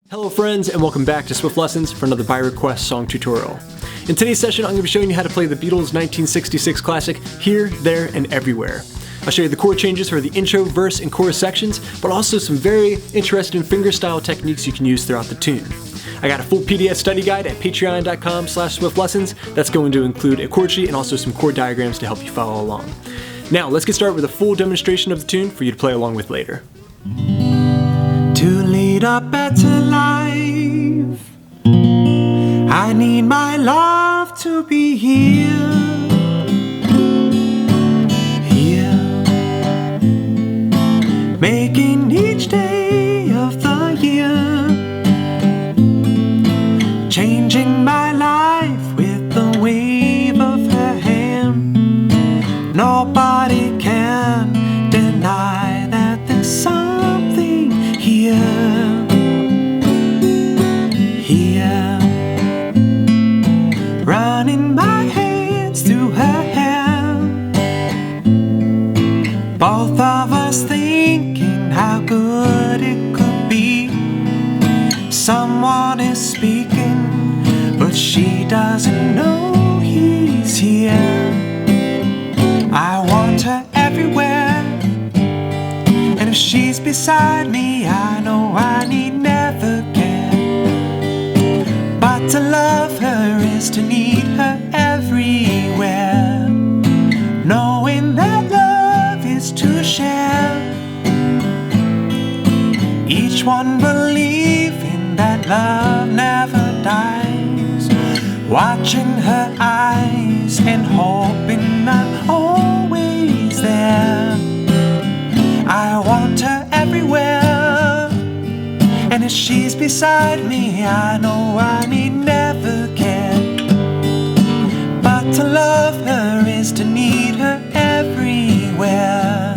Hello friends, and welcome back to Swift Lessons for another by request song tutorial. In today's session, I'm going to be showing you how to play the Beatles' 1966 classic, Here, There, and Everywhere. I'll show you the chord changes for the intro, verse, and chorus sections, but also some very interesting fingerstyle techniques you can use throughout the tune. I got a full PDF study guide at patreon.com/swiftlessons that's going to include a chord sheet and also some chord diagrams to help you follow along. Now, let's get started with a full demonstration of the tune for you to play along with later. To lead a better life, I need my love to be here, making each day of the year, changing my life with the wave of her hand. Nobody can deny that there's something here, running my hands through her hair, both of us thinking how good it could be. Someone is speaking, but she doesn't know he's here. I want her everywhere, and if she's beside me, I know I need never care. But to love her is to need her everywhere, knowing that love is to share. Each one believing that love never dies, watching her eyes and hoping I'm always there. I want her everywhere, and if she's beside me, I know I need never care. But to love her is to need her everywhere,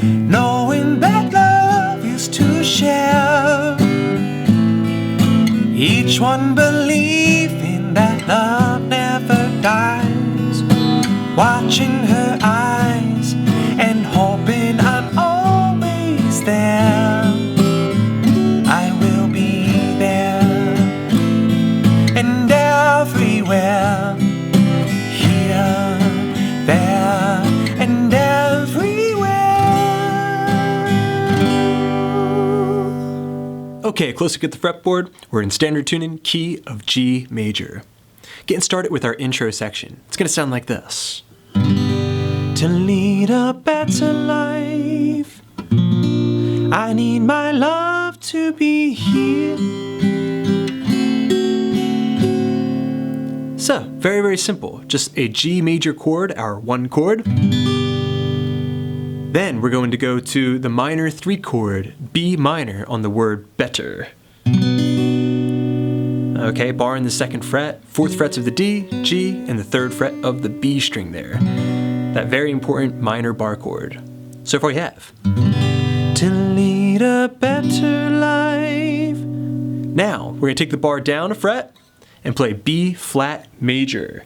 knowing that love is to share. Each one believing that love never dies, watching her eyes and hoping I'm always there. I will be there and everywhere, here, there, and everywhere. Okay, close look at the fretboard. We're in standard tuning, key of G major. Getting started with our intro section. It's going to sound like this. To lead a better life, I need my love to be here. So, very, very simple. Just a G major chord, our one chord. Then we're going to go to the minor 3 chord, B minor, on the word better. Okay, bar in the 2nd fret, 4th frets of the D, G, and the 3rd fret of the B string there. That very important minor bar chord. So far we have. To lead a better life. Now, we're going to take the bar down a fret and play B flat major.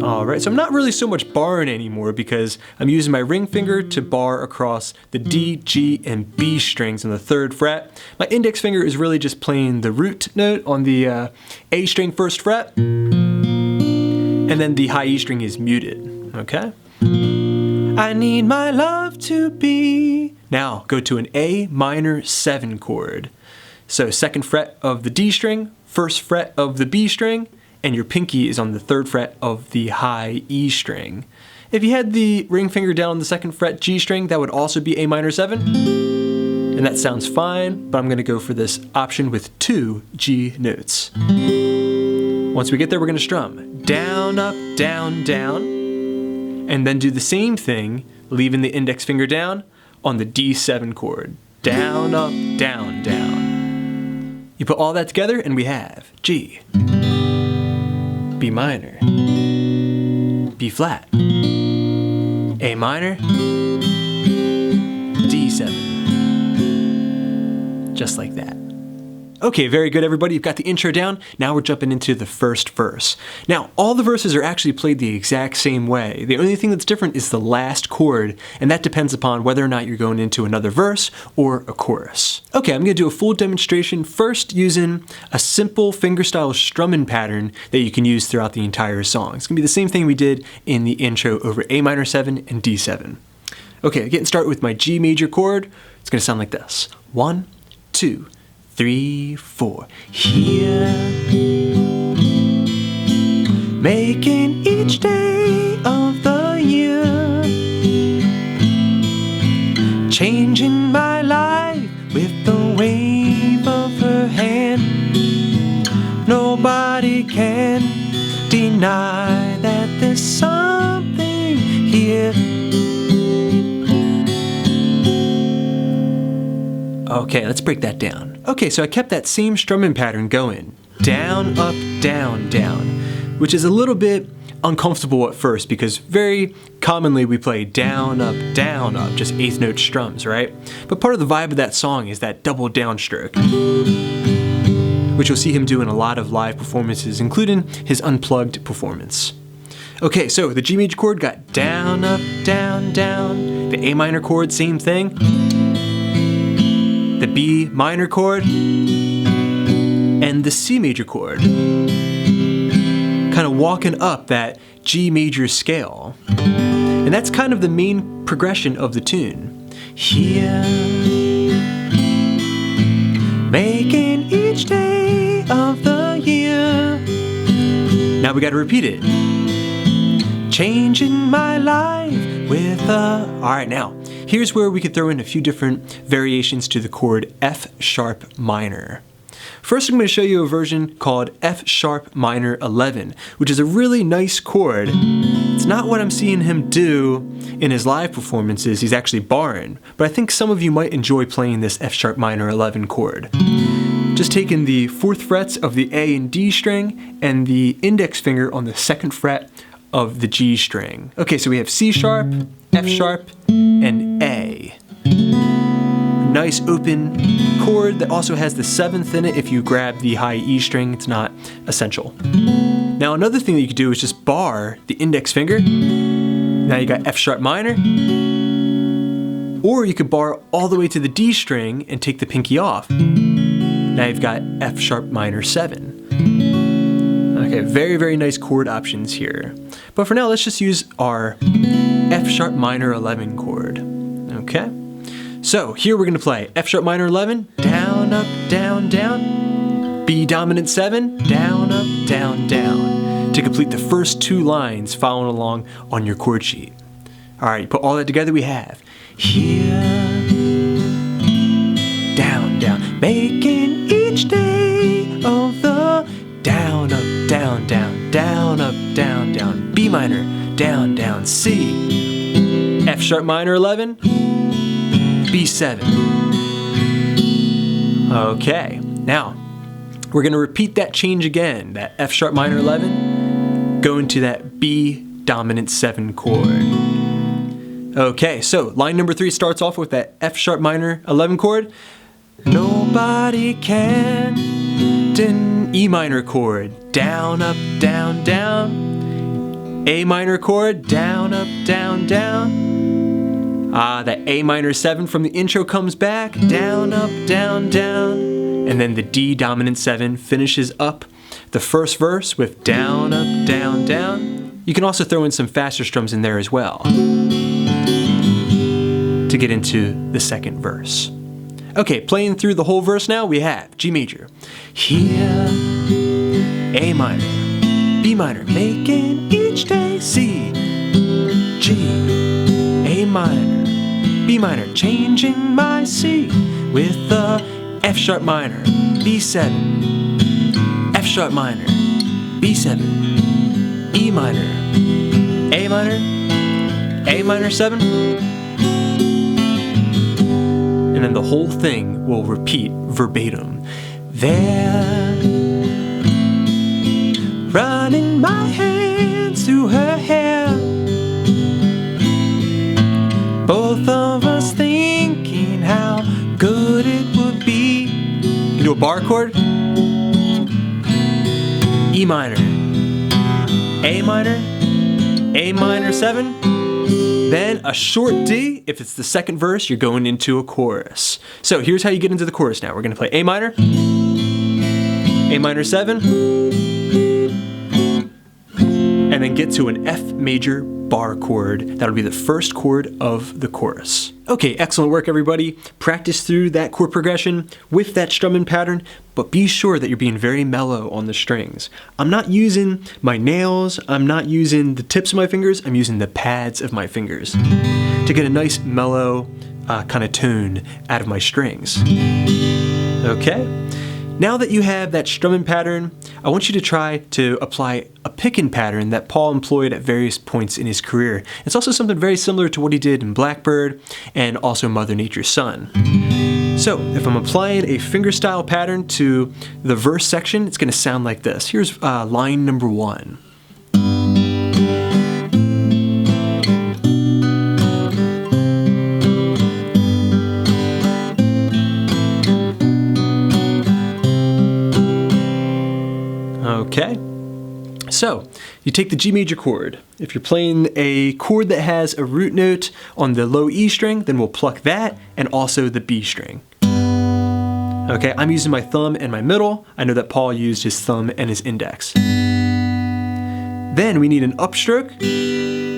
Alright, so I'm not really so much barring anymore because I'm using my ring finger to bar across the D, G, and B strings on the 3rd fret. My index finger is really just playing the root note on the A string 1st fret, and then the high E string is muted, okay? I need my love to be. Now, go to an A minor 7 chord. So 2nd fret of the D string, 1st fret of the B string, and your pinky is on the 3rd fret of the high E string. If you had the ring finger down on the 2nd fret G string, that would also be A minor 7. And that sounds fine, but I'm going to go for this option with 2 G notes. Once we get there, we're going to strum down, up, down, down, and then do the same thing, leaving the index finger down on the D7 chord. Down, up, down, down. You put all that together and we have G, B minor, B flat, A minor, D7. Just like that. Okay, very good, everybody. You've got the intro down. Now we're jumping into the first verse. Now, all the verses are actually played the exact same way. The only thing that's different is the last chord, and that depends upon whether or not you're going into another verse or a chorus. Okay, I'm going to do a full demonstration first using a simple fingerstyle strumming pattern that you can use throughout the entire song. It's going to be the same thing we did in the intro over A minor 7 and D7. Okay, getting started with my G major chord. It's going to sound like this. 1, 2, 3, 4. Here, making each day of the year, changing my life with the wave of her hand. Nobody can deny that there's something here. Okay, let's break that down. Okay, so I kept that same strumming pattern going. Down, up, down, down. Which is a little bit uncomfortable at first because very commonly we play down, up, just eighth note strums, right? But part of the vibe of that song is that double downstroke, which you'll see him do in a lot of live performances, including his unplugged performance. Okay, so the G major chord got down, up, down, down. The A minor chord, same thing. The B minor chord, and the C major chord. Kind of walking up that G major scale. And that's kind of the main progression of the tune. Here, making each day of the year. Now we gotta repeat it. Changing my life with a... Alright, now, here's where we could throw in a few different variations to the chord F sharp minor. First, I'm going to show you a version called F sharp minor 11, which is a really nice chord. It's not what I'm seeing him do in his live performances. He's actually barring, but I think some of you might enjoy playing this F sharp minor 11 chord. Just taking the 4th frets of the A and D string and the index finger on the 2nd fret of the G string. Okay, so we have C sharp, F sharp, and A. Nice open chord that also has the 7th in it. If you grab the high E string, it's not essential. Now another thing that you could do is just bar the index finger. Now you got F sharp minor. Or you could bar all the way to the D string and take the pinky off. Now you've got F sharp minor 7. Okay, very, very nice chord options here. But for now, let's just use our F sharp minor 11 chord. Okay? So here we're going to play F sharp minor 11, down, up, down, down. B dominant 7, down, up, down, down. To complete the first 2 lines following along on your chord sheet. Alright, put all that together, we have here, down, down, making each day of the down, up, down, down, down, up, down, down. B minor, down, down, C. F sharp minor 11, B7. Okay, now we're going to repeat that change again. That F sharp minor 11, go into that B dominant 7 chord. Okay, so line number 3 starts off with that F sharp minor 11 chord. Nobody can. E minor chord, down, up, down, down. A minor chord, down, up, down, down. That A minor 7 from the intro comes back, down, up, down, down. And then the D dominant 7 finishes up the first verse with down, up, down, down. You can also throw in some faster strums in there as well to get into the second verse. Okay, playing through the whole verse now, we have G major. Here, A minor, B minor, making each day, C, G, A minor, B minor, changing my C with the F sharp minor, B7, F sharp minor, B7, E minor, A minor 7, and then the whole thing will repeat verbatim. There, running my hands through her hair, both of us thinking how good it would be can do a bar chord. E minor, A minor 7, then a short D. If it's the second verse, you're going into a chorus. So here's how you get into the chorus now. We're gonna play A minor 7, and then get to an F major bar chord. That'll be the first chord of the chorus. Okay, excellent work everybody. Practice through that chord progression with that strumming pattern, but be sure that you're being very mellow on the strings. I'm not using my nails, I'm not using the tips of my fingers, I'm using the pads of my fingers to get a nice mellow kind of tone out of my strings. Okay? Now that you have that strumming pattern, I want you to try to apply a picking pattern that Paul employed at various points in his career. It's also something very similar to what he did in Blackbird and also Mother Nature's Son. So if I'm applying a fingerstyle pattern to the verse section, it's going to sound like this. Here's line number 1. Okay, so you take the G major chord. If you're playing a chord that has a root note on the low E string, then we'll pluck that and also the B string. Okay, I'm using my thumb and my middle. I know that Paul used his thumb and his index. Then we need an upstroke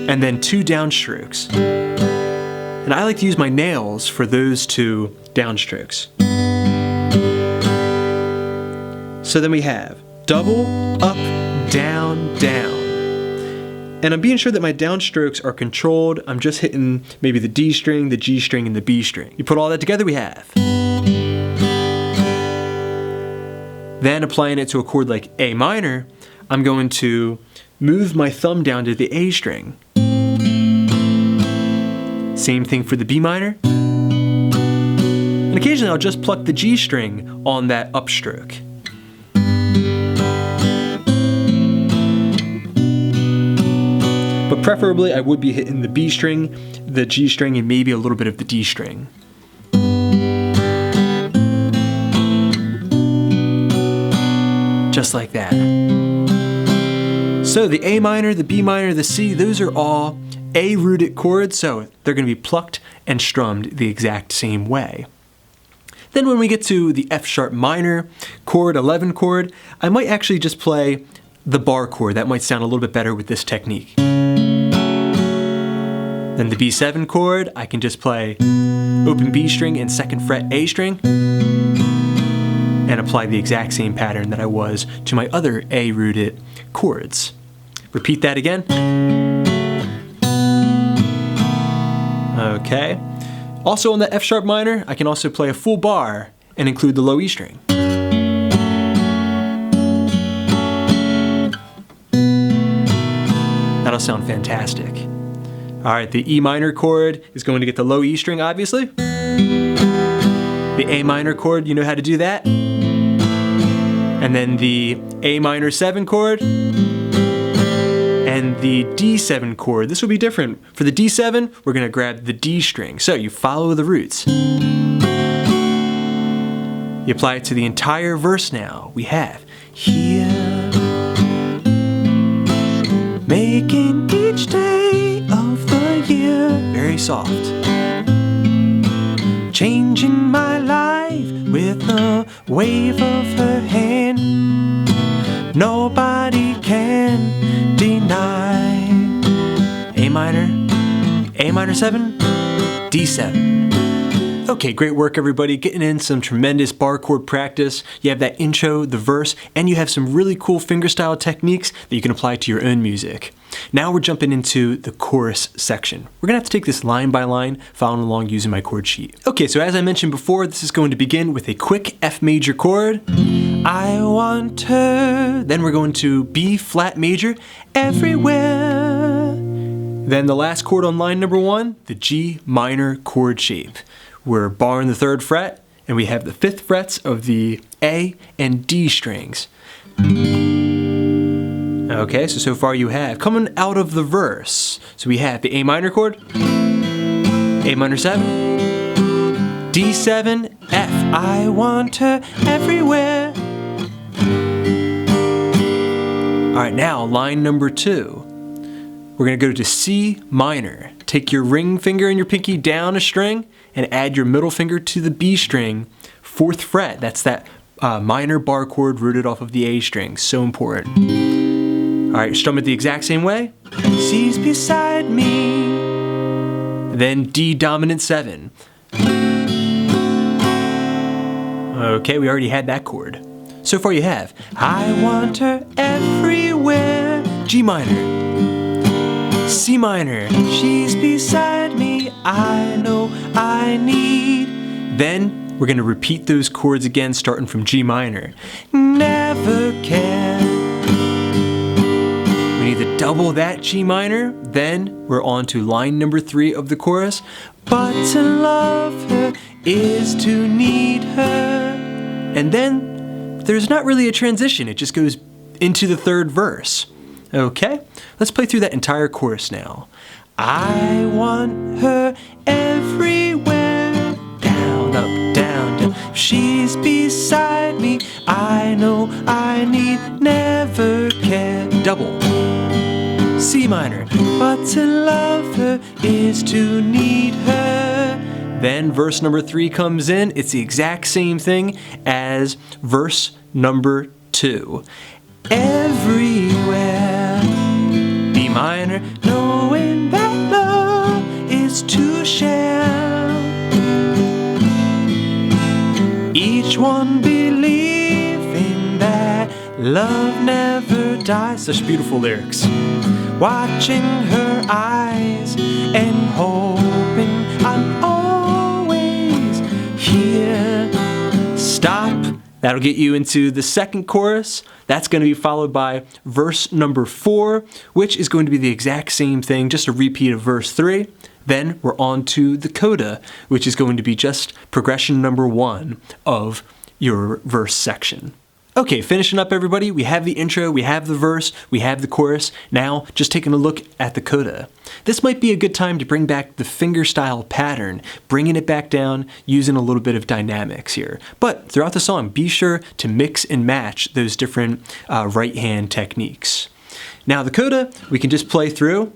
and then 2 downstrokes. And I like to use my nails for those 2 downstrokes. So then we have double, up, down, down. And I'm being sure that my downstrokes are controlled. I'm just hitting maybe the D string, the G string, and the B string. You put all that together, we have. Then applying it to a chord like A minor, I'm going to move my thumb down to the A string. Same thing for the B minor. And occasionally I'll just pluck the G string on that upstroke. But preferably I would be hitting the B string, the G string, and maybe a little bit of the D string. Just like that. So the A minor, the B minor, the C, those are all A rooted chords, so they're going to be plucked and strummed the exact same way. Then when we get to the F sharp minor chord, 11 chord, I might actually just play the bar chord. That might sound a little bit better with this technique. Then the B7 chord, I can just play open B string and 2nd fret A string and apply the exact same pattern that I was to my other A rooted chords. Repeat that again. Okay. Also on the F sharp minor, I can also play a full bar and include the low E string. That'll sound fantastic. All right, the E minor chord is going to get the low E string, obviously. The A minor chord, you know how to do that. And then the A minor 7 chord and the D7 chord. This will be different. For the D7, we're going to grab the D string. So you follow the roots. You apply it to the entire verse now. We have here, making each day of the year very soft, changing my life with a wave of her hand. Nobody can deny. A minor 7, D7. Okay, great work everybody, getting in some tremendous bar chord practice. You have that intro, the verse, and you have some really cool fingerstyle techniques that you can apply to your own music. Now we're jumping into the chorus section. We're gonna have to take this line by line, following along using my chord sheet. Okay, so as I mentioned before, this is going to begin with a quick F major chord. I want her. Then we're going to B flat major, everywhere. Then the last chord on line number 1, the G minor chord shape. We're barring the 3rd fret, and we have the 5th frets of the A and D strings. Okay, so far you have, coming out of the verse, so we have the A minor chord, A minor 7, D7, F, I want her everywhere. All right, now line number 2. We're gonna go to C minor. Take your ring finger and your pinky down a string and add your middle finger to the B string, 4th fret. That's that minor bar chord rooted off of the A string. So important. All right, strum it the exact same way. She's beside me. Then D dominant 7. Okay, we already had that chord. So far you have I want her everywhere. G minor, C minor, She's beside me. I know I need. then we're gonna repeat those chords again starting from G minor. Never can. We need to double that G minor, then we're on to line number 3 of the chorus. But to love her is to need her. And then there's not really a transition, it just goes into the 3rd verse. Okay, let's play through that entire chorus now. I want her everywhere. Down, up, down, down. She's beside me. I know I need. Never can. Double. C minor. But to love her is to need her. Then verse number 3 comes in. It's the exact same thing as verse number 2. Everywhere. B minor. Knowing that love is to share. Each one believing that love never dies. Such beautiful lyrics. Watching her eyes and hoping I'm always here. Stop. That'll get you into the 2nd chorus. That's going to be followed by verse number 4, which is going to be the exact same thing, just a repeat of verse 3. Then we're on to the coda, which is going to be just progression number 1 of your verse section. Okay, finishing up everybody, we have the intro, we have the verse, we have the chorus. Now, just taking a look at the coda. This might be a good time to bring back the fingerstyle pattern, bringing it back down, using a little bit of dynamics here. But throughout the song, be sure to mix and match those different right hand techniques. Now the coda, we can just play through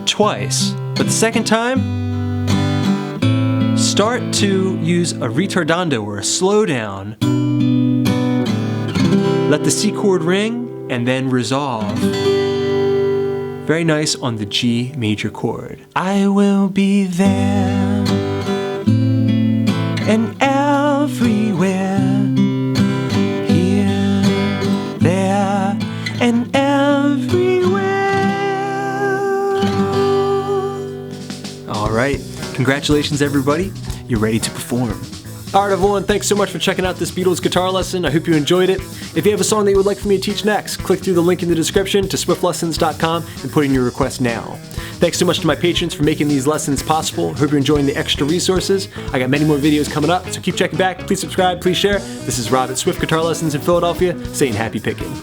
twice, but the second time, start to use a retardando or a slowdown. Let the C chord ring and then resolve. Very nice on the G major chord. I will be there and everywhere. Here, there, and everywhere. All right. Congratulations, everybody. You're ready to perform. All right, everyone. Thanks so much for checking out this Beatles guitar lesson. I hope you enjoyed it. If you have a song that you would like for me to teach next, click through the link in the description to swiftlessons.com and put in your request now. Thanks so much to my patrons for making these lessons possible. Hope you're enjoying the extra resources. I got many more videos coming up, so keep checking back. Please subscribe, please share. This is Rob at Swift Guitar Lessons in Philadelphia, saying happy picking.